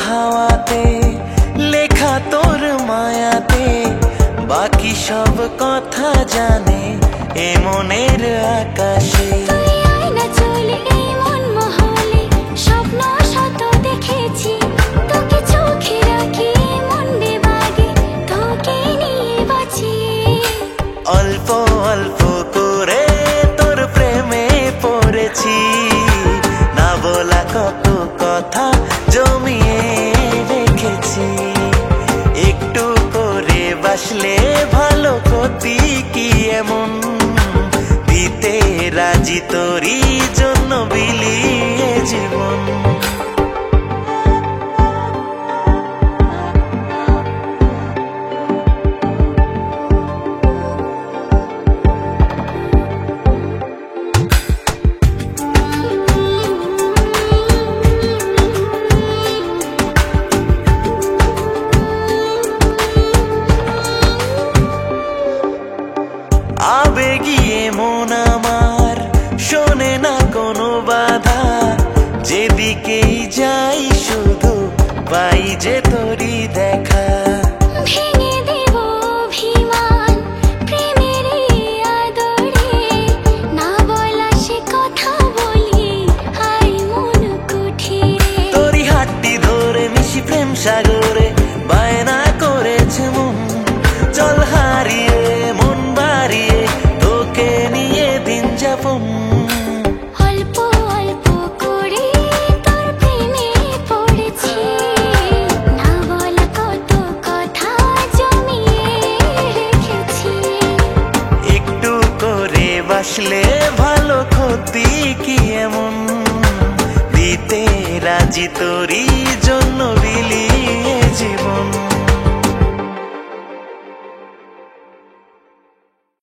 হাওয়াতে লেখা তোর মায়াতে বাকি সব কথা জানে এ মনের আকাশে। অল্প অল্প করে তোর প্রেমে পড়েছি, না বলা কত কথা জমিয়ে রেখেছি। একটু করে বাসলে ভালো ক্ষতি কি এমন, দিতে রাজি তোরই জন্য বিলিয়ে জীবন। আবেগিয়ে মন আমার শোনে না কোনো বাধা, যেদিকেই যাই শুধু পাই যে তোরই দেখা। ভেঙে দেব অভিমান প্রেমের আদরে, না বলা সে কথা বলি হাই মন কুঠিরে। তোরই হাতটি ধরে মিশি প্রেম সাগরে, বায়না করেছে মন চল হারিয়ে মন বাড়িয়ে তোকে নিয়ে দিন যাপন। অল্প অল্প করে তোর প্রেমে পড়েছি, না বলা কত কথা জমিয়ে রেখেছি। একটু করে বাসলে ভালো ক্ষতি কি এমন, দিতে রাজি তোরই জন্য।